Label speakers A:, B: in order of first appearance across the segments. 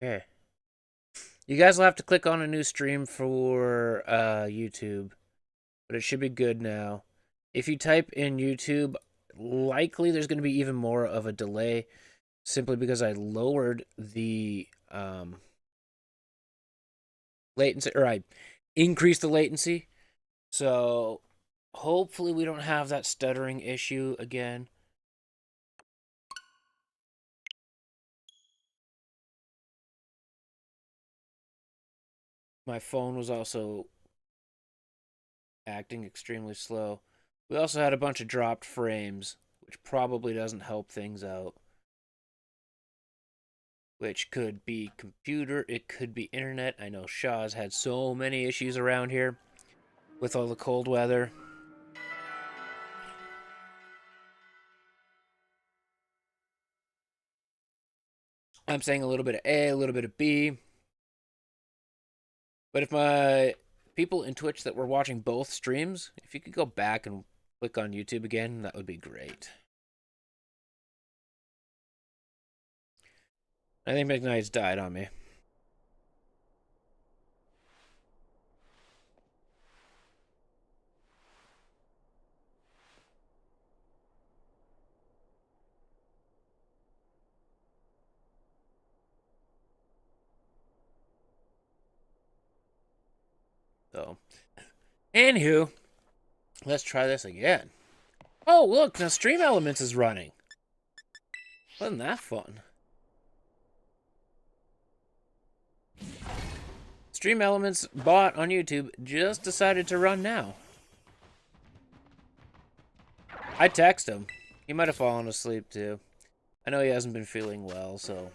A: Okay. You guys will have to click on a new stream for YouTube, but it should be good now. If you type in YouTube, likely there's going to be even more of a delay simply because I lowered the latency, or I increased the latency. So hopefully we don't have that stuttering issue again. My phone was also acting extremely slow. We also had a bunch of dropped frames, which probably doesn't help things out. Which could be computer, it could be internet. I know Shaw's had so many issues around here with all the cold weather. I'm saying a little bit of A, a little bit of B. But if my people in Twitch that were watching both streams, if you could go back and click on YouTube again, that would be great. I think McKnight's died on me. So, anywho, let's try this again. Oh, look, now Stream Elements is running. Wasn't that fun? Stream Elements bot on YouTube just decided to run now. I text him. He might have fallen asleep too. I know he hasn't been feeling well, so...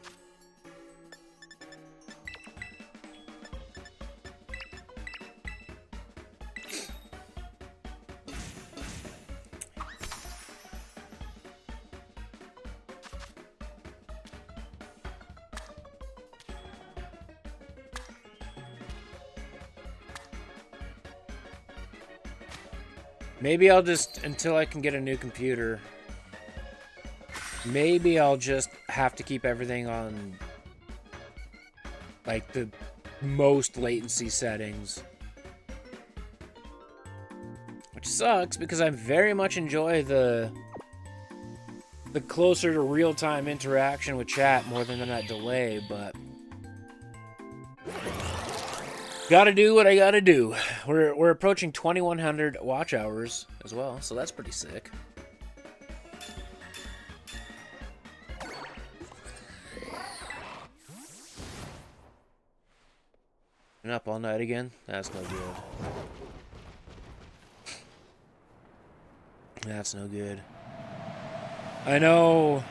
A: Maybe I'll just, until I can get a new computer, maybe I'll just have to keep everything on, like, the most latency settings. Which sucks, because I very much enjoy the closer to real-time interaction with chat more than that delay, but... Gotta do what I gotta do. We're approaching 2,100 watch hours as well, so that's pretty sick. Been up all night again? That's no good. That's no good. I know...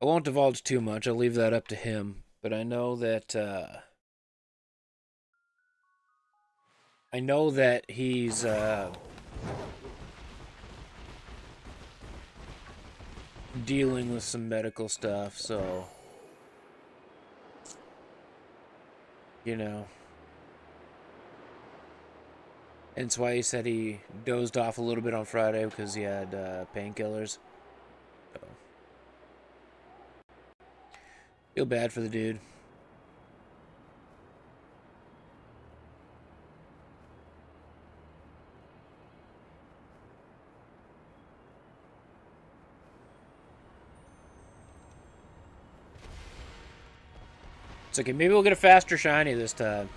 A: I won't divulge too much, I'll leave that up to him, but I know that, he's, dealing with some medical stuff, so... You know. And that's why he said he dozed off a little bit on Friday, because he had, painkillers. So. Feel bad for the dude. It's okay, maybe we'll get a faster shiny this time.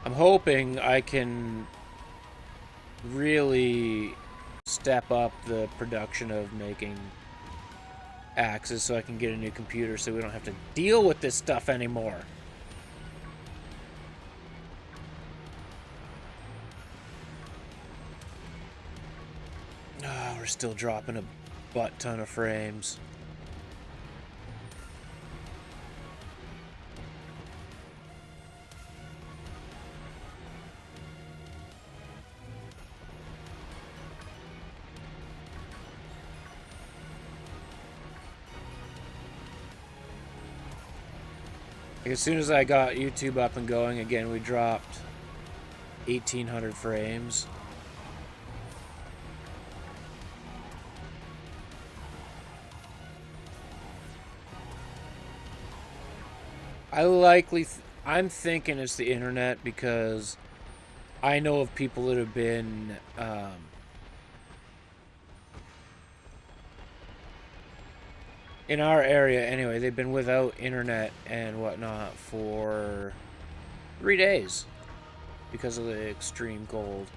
A: I'm hoping I can really step up the production of making axes so I can get a new computer so we don't have to deal with this stuff anymore. Oh, we're still dropping a butt ton of frames. As soon as I got YouTube up and going again, we dropped 1,800 frames. I'm thinking it's the internet, because I know of people that have been in our area anyway, they've been without internet and whatnot for 3 days because of the extreme cold.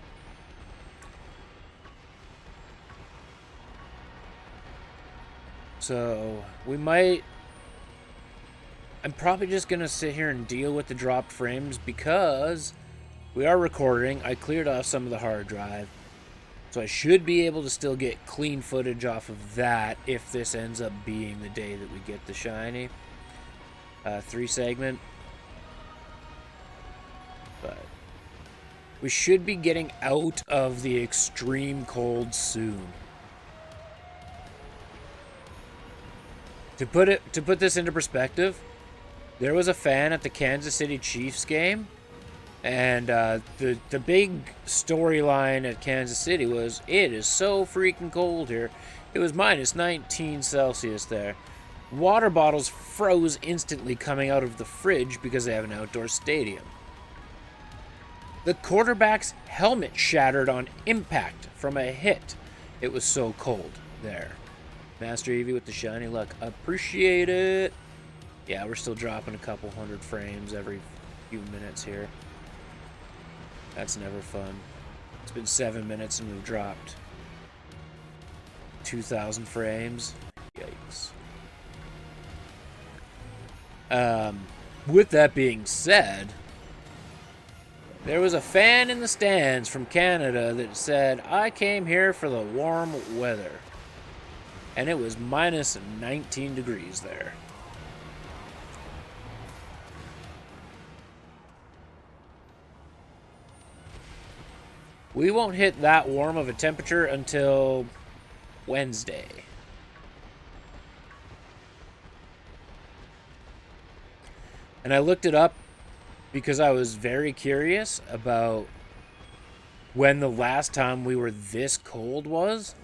A: So we might, I'm probably just gonna sit here and deal with the dropped frames, because we are recording. I cleared off some of the hard drive, so I should be able to still get clean footage off of that if this ends up being the day that we get the shiny 3-segment. But we should be getting out of the extreme cold soon. To put this into perspective, there was a fan at the Kansas City Chiefs game, and the big storyline at Kansas City was, it is so freaking cold here. It was minus 19 Celsius there. Water bottles froze instantly coming out of the fridge because they have an outdoor stadium. The quarterback's helmet shattered on impact from a hit. It was so cold there. Master Eevee with the shiny luck. Appreciate it. Yeah, we're still dropping a couple hundred frames every few minutes here. That's never fun. It's been 7 minutes and we've dropped 2,000 frames. Yikes. With that being said, there was a fan in the stands from Canada that said, I came here for the warm weather. And it was minus 19 degrees there. We won't hit that warm of a temperature until Wednesday. And I looked it up because I was very curious about when the last time we were this cold was.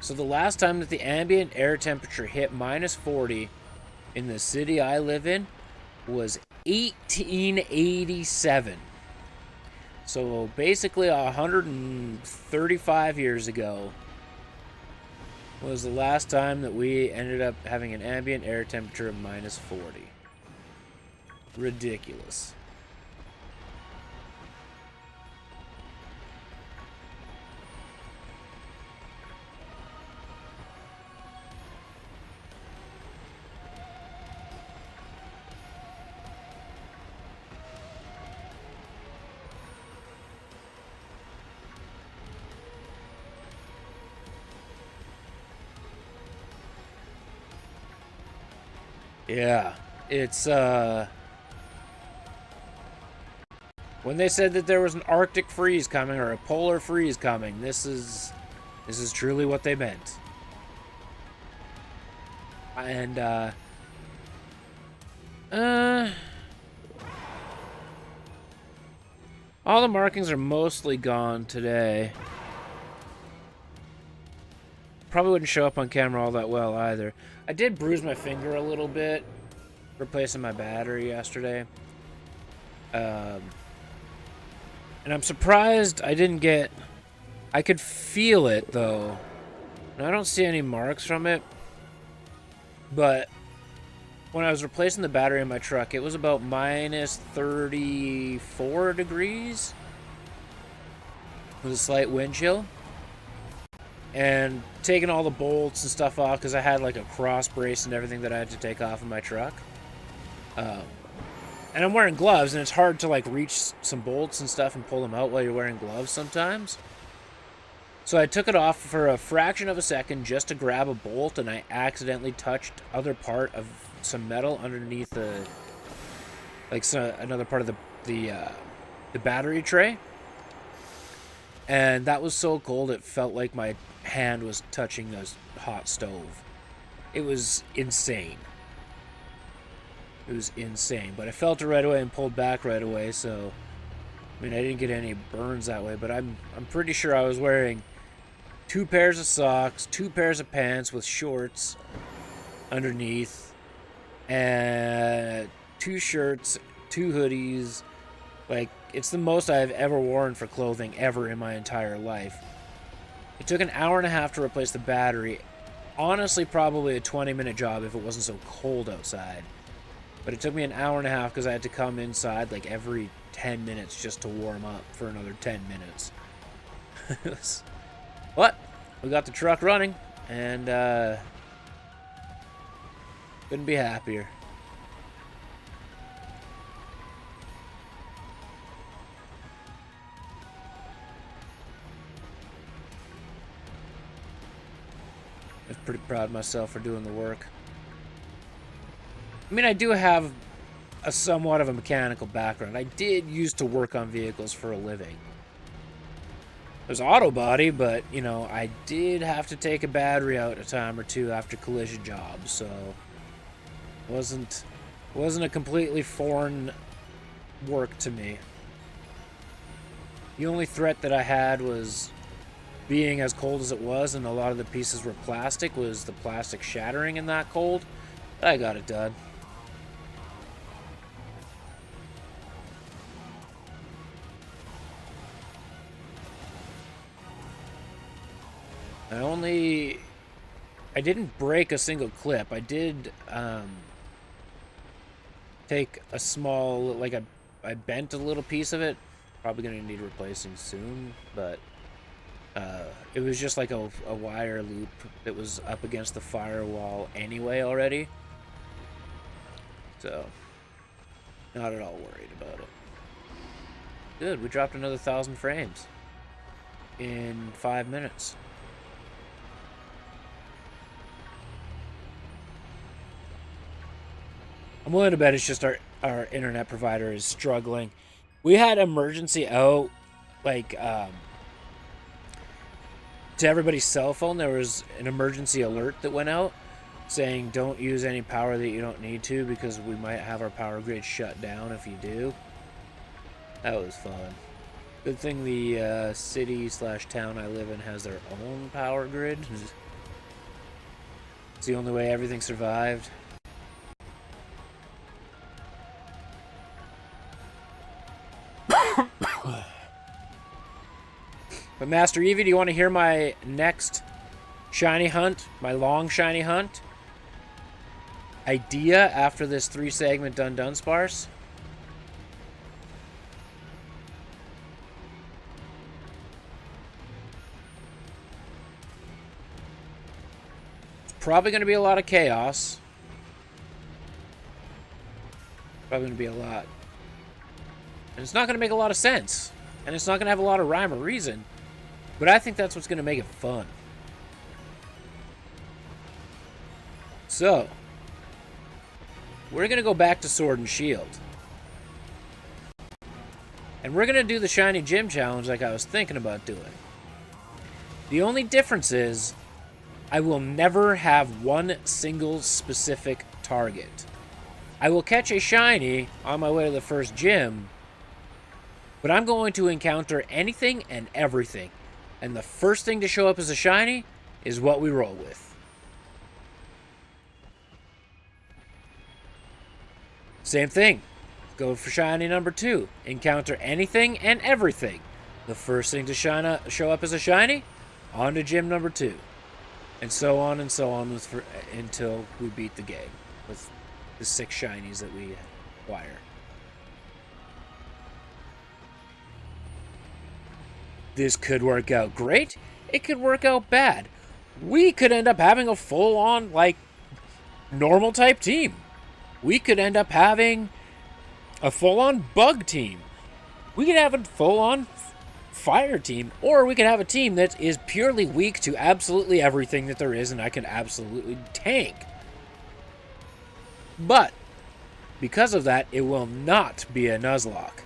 A: So the last time that the ambient air temperature hit minus 40 in the city I live in was 1887. So basically 135 years ago was the last time that we ended up having an ambient air temperature of minus 40. Ridiculous. Yeah, it's when they said that there was an Arctic freeze coming or a polar freeze coming, this is truly what they meant. And all the markings are mostly gone today. Probably wouldn't show up on camera all that well either. I did bruise my finger a little bit replacing my battery yesterday. And I'm surprised I didn't get... I could feel it, though. And I don't see any marks from it. But when I was replacing the battery in my truck, it was about minus 34 degrees. With a slight wind chill. And taking all the bolts and stuff off, because I had like a cross brace and everything that I had to take off of my truck. And I'm wearing gloves, and it's hard to like reach some bolts and stuff and pull them out while you're wearing gloves sometimes. So I took it off for a fraction of a second just to grab a bolt, and I accidentally touched other part of some metal underneath the, like another part of the battery tray. And that was so cold it felt like my hand was touching a hot stove. It was insane. It was insane. But I felt it right away and pulled back right away, so... I mean, I didn't get any burns that way, but I'm pretty sure I was wearing 2 pairs of socks, 2 pairs of pants with shorts underneath, and 2 shirts, 2 hoodies. Like, it's the most I've ever worn for clothing ever in my entire life. It took an hour and a half to replace the battery. Honestly, probably a 20-minute job if it wasn't so cold outside. But it took me an hour and a half because I had to come inside like every 10 minutes just to warm up for another 10 minutes. But we got the truck running, and couldn't be happier. I'm pretty proud of myself for doing the work. I mean, I do have a somewhat of a mechanical background. I did used to work on vehicles for a living. It was auto body, but, you know, I did have to take a battery out a time or two after collision jobs, so it wasn't a completely foreign work to me. The only threat that I had was being as cold as it was, and a lot of the pieces were plastic, was the plastic shattering in that cold. But I got it done. I didn't break a single clip. I did take a small, like I bent a little piece of it. Probably gonna need replacing soon, but it was just like a wire loop that was up against the firewall anyway already. So, not at all worried about it. Good, we dropped another 1,000 frames in 5 minutes. I'm willing to bet it's just our internet provider is struggling. We had emergency out, like, to everybody's cell phone. There was an emergency alert that went out saying don't use any power that you don't need to because we might have our power grid shut down if you do. That was fun. Good thing the city/town I live in has their own power grid. It's the only way everything survived. But Master Evie, do you want to hear my next shiny hunt? My long shiny hunt? Idea after this 3-segment Dundunsparce? It's probably going to be a lot of chaos. Probably going to be a lot. And it's not going to make a lot of sense. And it's not going to have a lot of rhyme or reason. But I think that's what's going to make it fun. So, we're going to go back to Sword and Shield. And we're going to do the Shiny Gym Challenge like I was thinking about doing. The only difference is, I will never have one single specific target. I will catch a Shiny on my way to the first gym, but I'm going to encounter anything and everything. And the first thing to show up as a Shiny is what we roll with. Same thing. Go for Shiny number 2. Encounter anything and everything. The first thing to show up as a Shiny, on to gym number 2. And so on until we beat the game with the 6 Shinies that we acquire. This could work out great. It could work out bad. We could end up having a full-on, like, normal type team. We could end up having a full-on bug team. We could have a full-on fire team. Or we could have a team that is purely weak to absolutely everything that there is and I can absolutely tank. But, because of that, it will not be a Nuzlocke.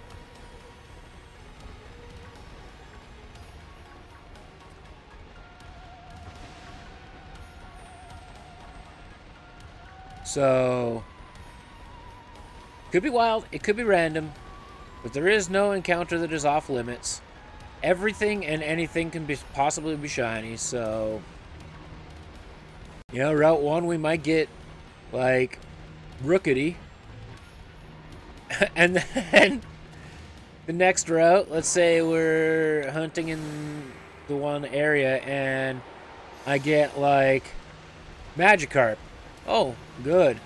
A: So, Could be wild, it could be random, but there is no encounter that is off limits. Everything and anything can possibly be shiny, so... You know, Route 1 we might get, like, Rookity. And then the next route, let's say we're hunting in the one area and I get, like, Magikarp. Oh, good.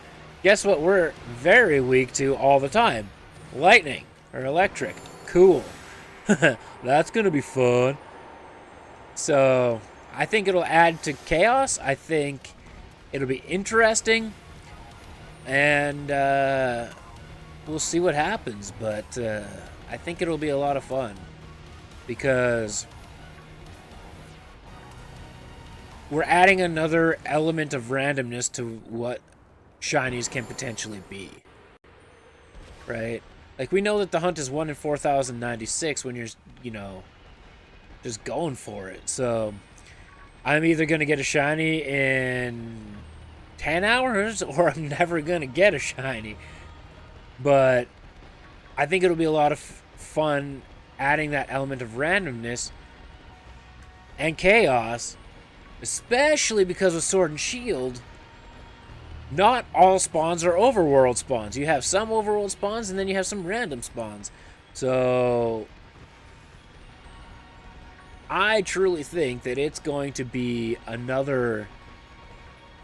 A: Guess what we're very weak to all the time? Lightning or electric. Cool. That's going to be fun. So, I think it'll add to chaos. I think it'll be interesting. And we'll see what happens. But I think it'll be a lot of fun. Because we're adding another element of randomness to what shinies can potentially be. Right? Like, we know that the hunt is 1 in 4,096 when you're, you know, just going for it. So, I'm either going to get a shiny in 10 hours or I'm never going to get a shiny. But I think it'll be a lot of fun adding that element of randomness and chaos, especially because of Sword and Shield. Not all spawns are overworld spawns. You have some overworld spawns, and then you have some random spawns. So, I truly think that it's going to be another,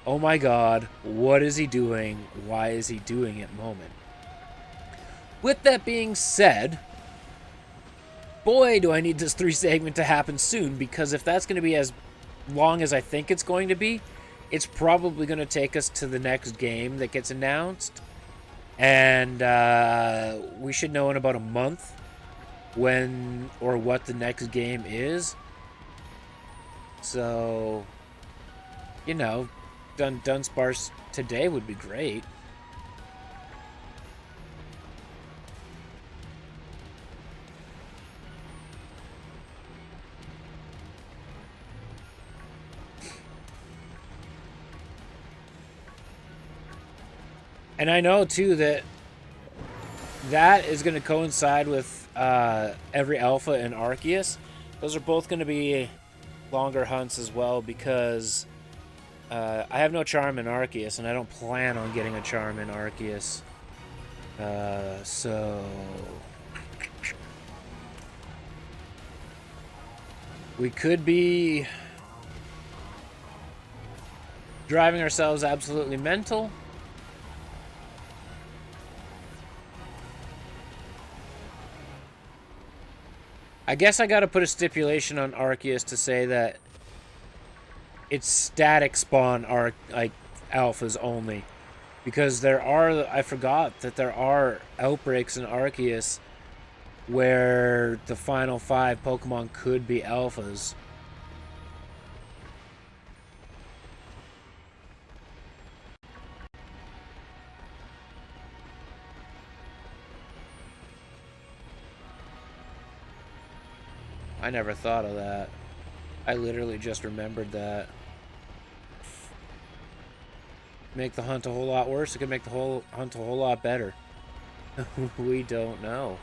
A: oh my god, what is he doing? Why is he doing it moment. With that being said, boy, do I need this 3 segment to happen soon, because if that's going to be as long as I think it's going to be, it's probably going to take us to the next game that gets announced. And we should know in about a month when or what the next game is. So, you know, Dunsparce today would be great. And I know, too, that that is going to coincide with every Alpha and Arceus. Those are both going to be longer hunts as well, because I have no charm in Arceus, and I don't plan on getting a charm in Arceus. So... we could be driving ourselves absolutely mental. I guess I gotta put a stipulation on Arceus to say that it's static spawn like alphas only. Because there are, I forgot that there are outbreaks in Arceus where the final 5 Pokemon could be alphas. I never thought of that. I literally just remembered that. Make the hunt a whole lot worse. It could make the whole hunt a whole lot better. We don't know.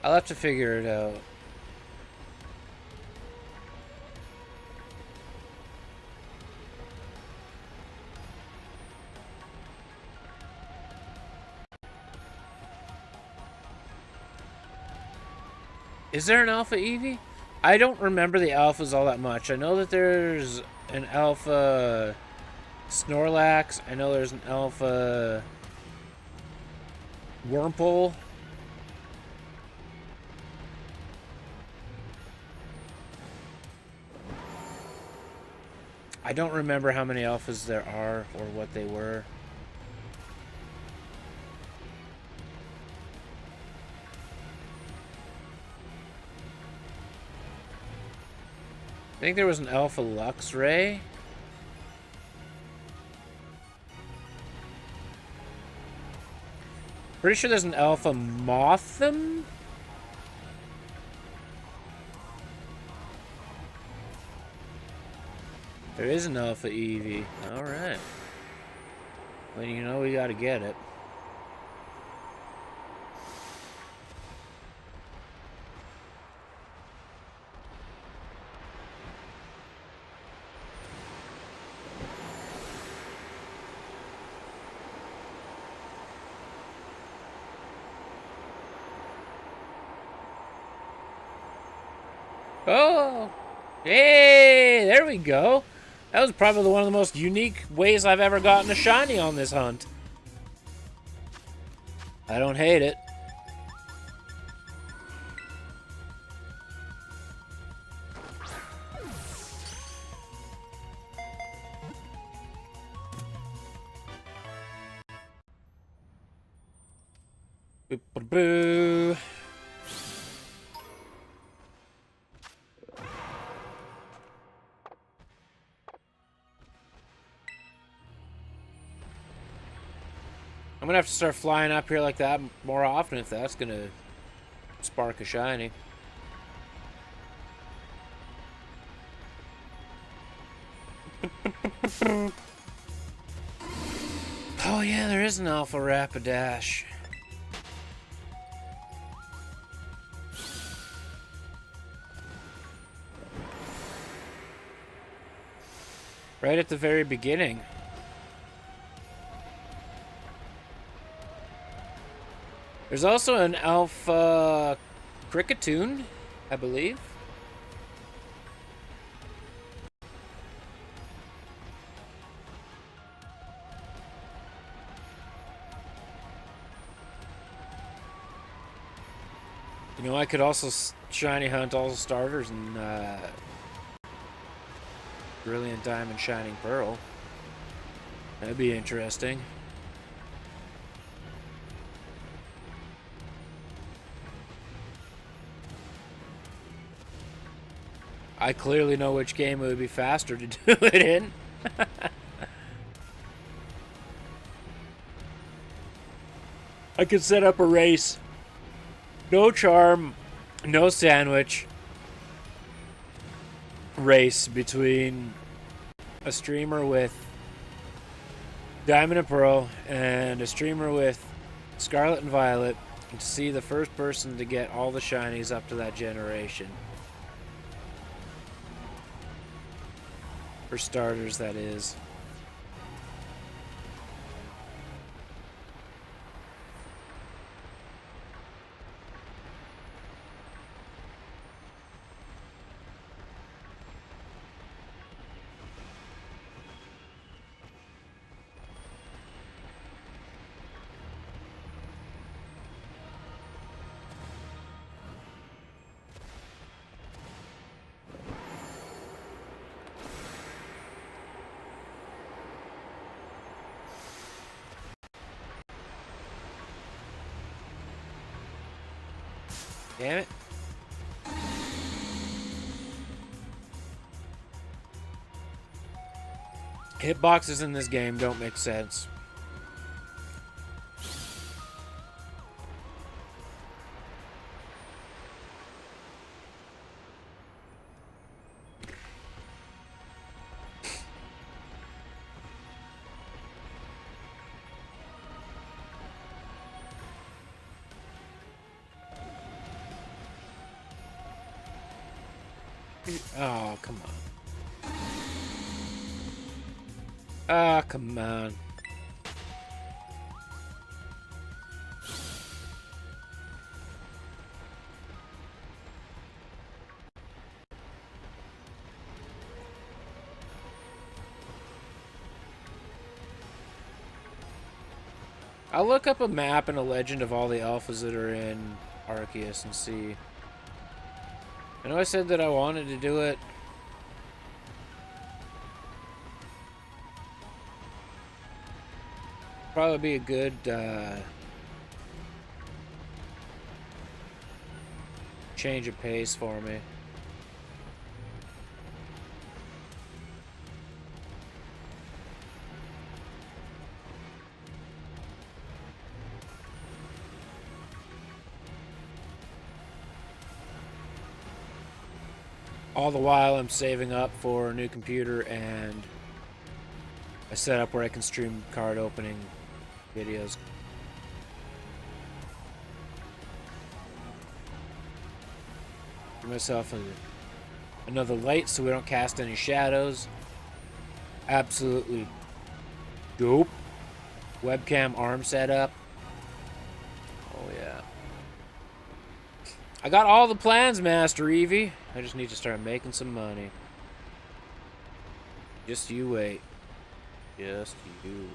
A: I'll have to figure it out. Is there an Alpha Eevee? I don't remember the Alphas all that much. I know that there's an Alpha Snorlax. I know there's an Alpha Wurmple. I don't remember how many Alphas there are or what they were. I think there was an Alpha Luxray. Pretty sure there's an Alpha Mothim. There is an alpha EV. Alright. Well, you know we gotta get it. Oh! Hey! There we go! That was probably one of the most unique ways I've ever gotten a shiny on this hunt. I don't hate it. Boo. I'm gonna have to start flying up here like that more often if that's gonna spark a shiny. Oh yeah, there is an Alpha Rapidash. Right at the very beginning. There's also an Alpha Cricketoon, I believe. You know, I could also shiny hunt all the starters in Brilliant Diamond Shining Pearl. That'd be interesting. I clearly know which game it would be faster to do it in. I could set up a race. No charm, no sandwich. Race between a streamer with Diamond and Pearl and a streamer with Scarlet and Violet to see the first person to get all the shinies up to that generation. For starters, that is. Damn it. Hitboxes in this game don't make sense. Oh, come on. Ah, come on. I'll look up a map and a legend of all the alphas that are in Arceus and see. I know I said that I wanted to do it. Probably be a good change of pace for me. All the while I'm saving up for a new computer and a setup where I can stream card opening videos. Give myself another light so we don't cast any shadows. Absolutely dope. Webcam arm setup. Oh yeah. I got all the plans, Master Evie. I just need to start making some money. Just you wait. Just you.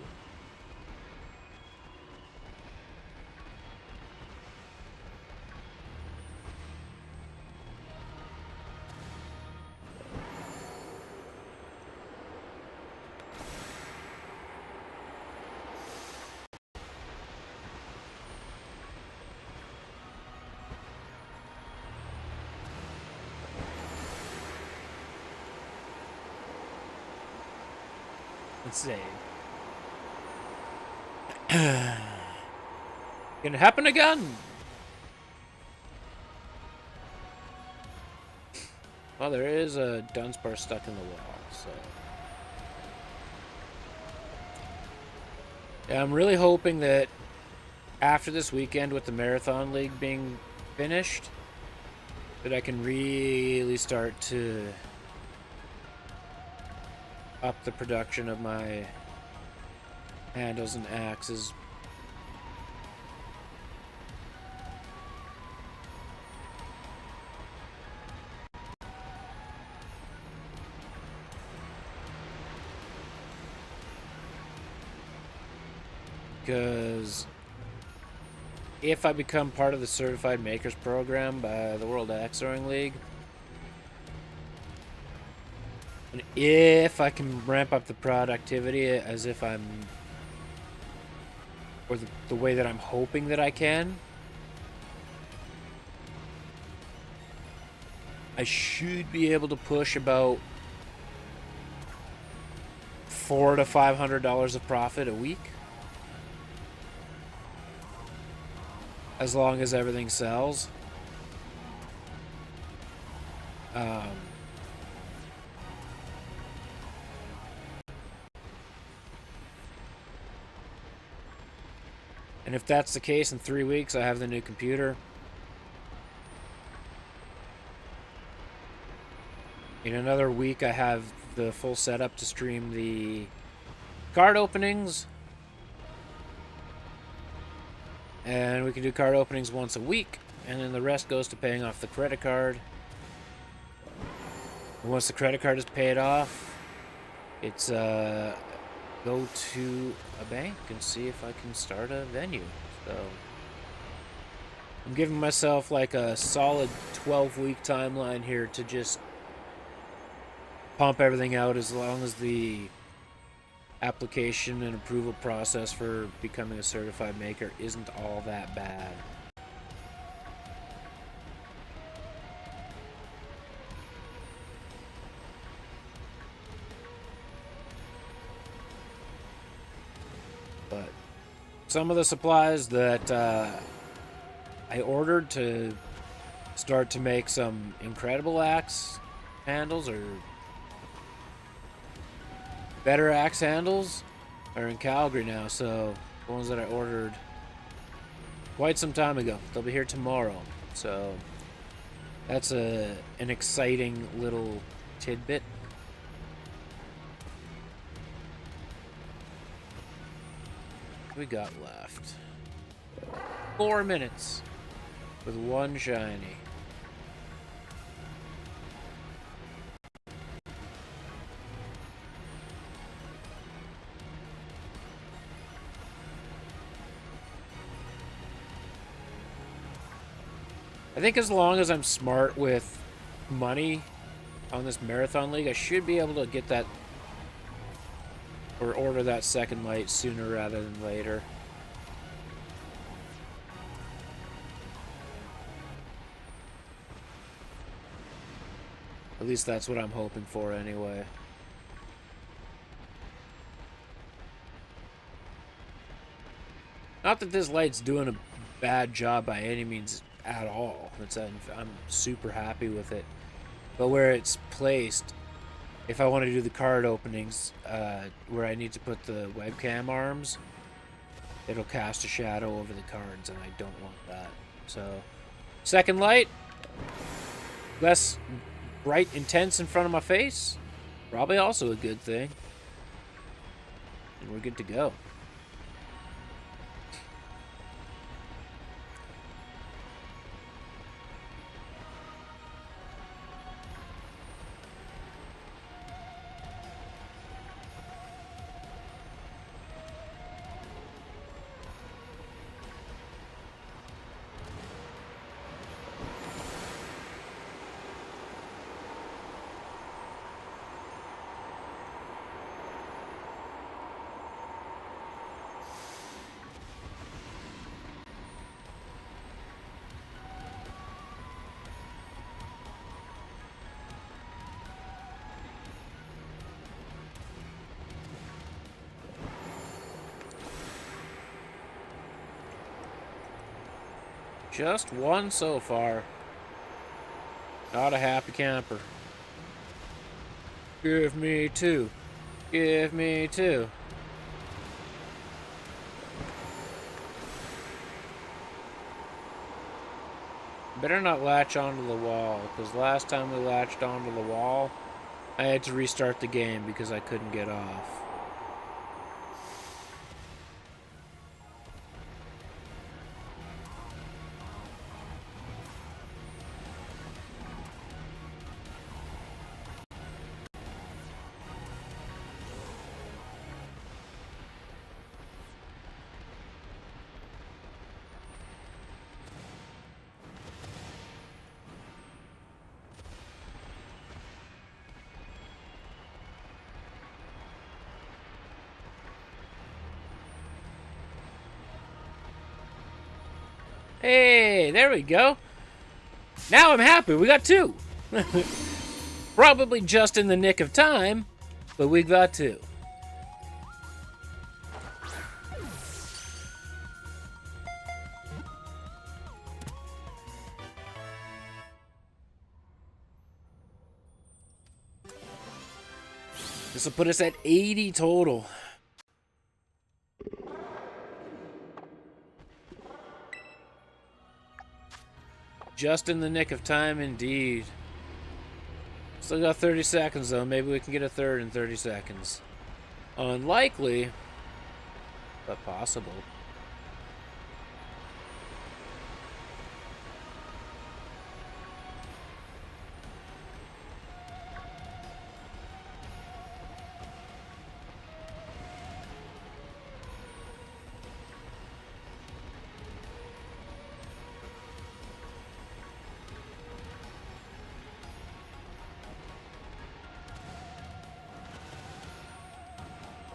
A: Let's see. Can it happen again? Well, there is a Dunsparce stuck in the wall, so... Yeah, I'm really hoping that after this weekend with the Marathon League being finished, that I can really start to up the production of my handles and axes. Because if I become part of the Certified Makers program by the World Axe Throwing League, and if I can ramp up the productivity as if I'm, or the way that I'm hoping that I can, I should be able to push about $400 to $500 of profit a week. As long as everything sells. And if that's the case, in 3 weeks I have the new computer. In another week I have the full setup to stream the card openings. And we can do card openings once a week, and then the rest goes to paying off the credit card. And once the credit card is paid off, it's go to a bank and see if I can start a venue. So I'm giving myself like a solid 12-week timeline here to just pump everything out, as long as the application and approval process for becoming a certified maker isn't all that bad. But some of the supplies that I ordered to start to make some incredible axe handles or better axe handles are in Calgary now, so the ones that I ordered quite some time ago, they'll be here tomorrow. So that's an exciting little tidbit. What we got left? 4 minutes with one shiny. I think as long as I'm smart with money on this Marathon League, I should be able to get that or order that second light sooner rather than later. At least that's what I'm hoping for anyway. Not that this light's doing a bad job by any means at all. I'm super happy with it. but where it's placed, if I want to do the card openings, where I need to put the webcam arms, it'll cast a shadow over the cards, and I don't want that. So, second light, less bright, intense in front of my face, probably also a good thing. And we're good to go. Just one so far. Not a happy camper. Give me two. Give me two. Better not latch onto the wall, because last time we latched onto the wall, I had to restart the game because I couldn't get off. Hey, there we go. Now I'm happy. We got two. Probably just in the nick of time, but we got two. This will put us at 80 total. Just in the nick of time, indeed. Still got 30 seconds, though. Maybe we can get a third in 30 seconds. Unlikely, but possible.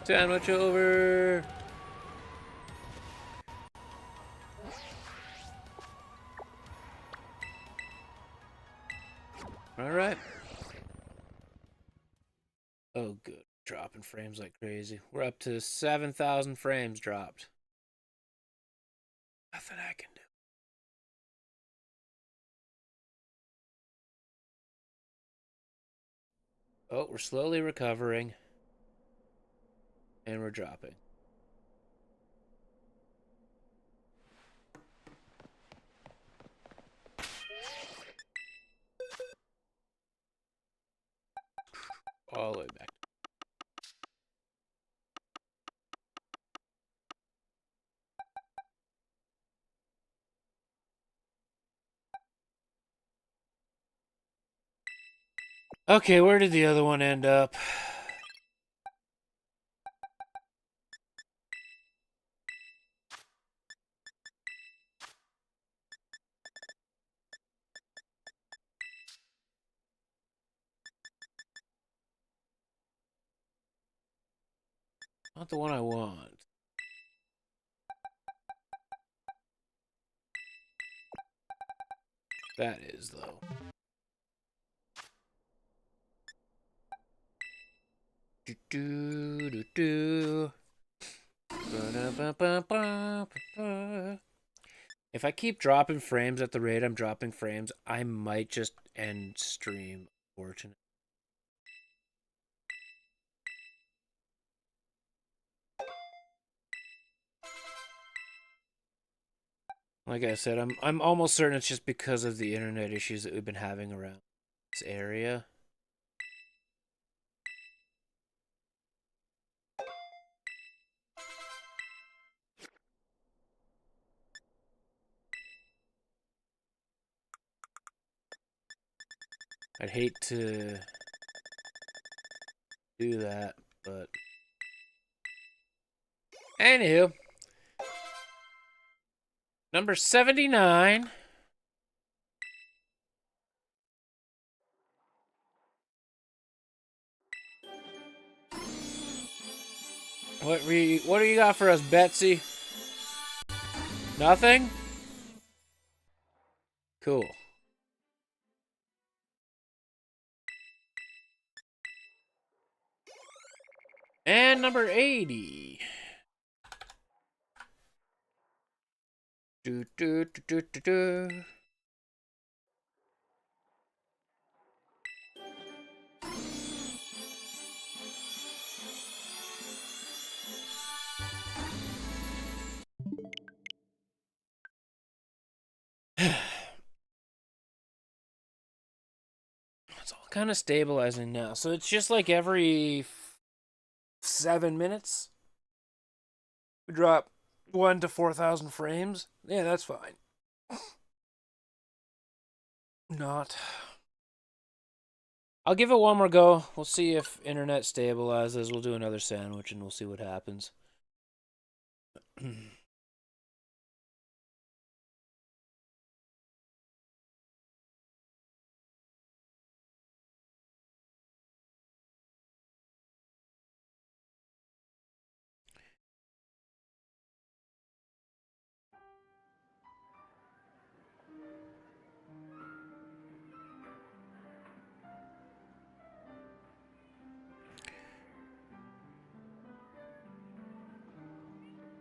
A: Sandwich over. All right. Oh, good. Dropping frames like crazy. We're up to 7,000 frames dropped. Nothing I can do. Oh, we're slowly recovering. And we're dropping. All the way back. Okay, where did the other one end up? Not the one I want. That is, though. Do do do do. If I keep dropping frames at the rate I'm dropping frames, I might just end stream Unfortunate. Like I said, I'm almost certain it's just because of the internet issues that we've been having around this area. I'd hate to do that, but anywho, number 79. What do you got for us, Betsy? Nothing? Cool. And number 80. Do do do do do do. It's all kind of stabilizing now. So it's just like every 7 minutes we drop 1 to 4,000 frames. Yeah, that's fine. Not. I'll give it one more go. We'll see if internet stabilizes. We'll do another sandwich and we'll see what happens.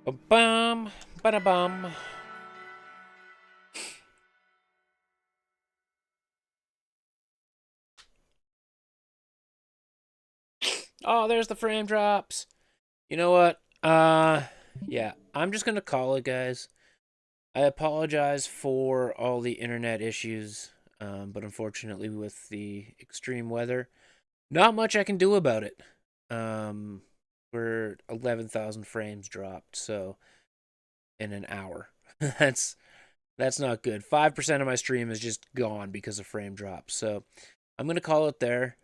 A: Ba-bum, ba-da-bum. Oh, there's the frame drops. You know what? Yeah, I'm just gonna call it, guys. I apologize for all the internet issues, but unfortunately, with the extreme weather, not much I can do about it. We're 11,000 frames dropped, so in an hour. that's not good. 5% of my stream is just gone because of frame drops. So I'm gonna call it there.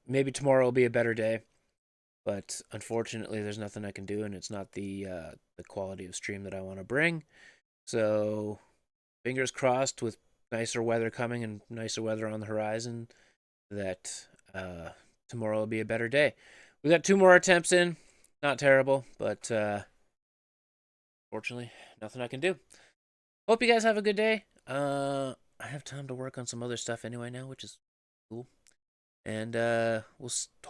A: Maybe tomorrow will be a better day, but unfortunately, there's nothing I can do, and it's not the quality of stream that I want to bring. So fingers crossed, with nicer weather coming and nicer weather on the horizon, that tomorrow will be a better day. We got 2 more attempts in. Not terrible, but fortunately, nothing I can do. Hope you guys have a good day. I have time to work on some other stuff anyway now, which is cool. And we'll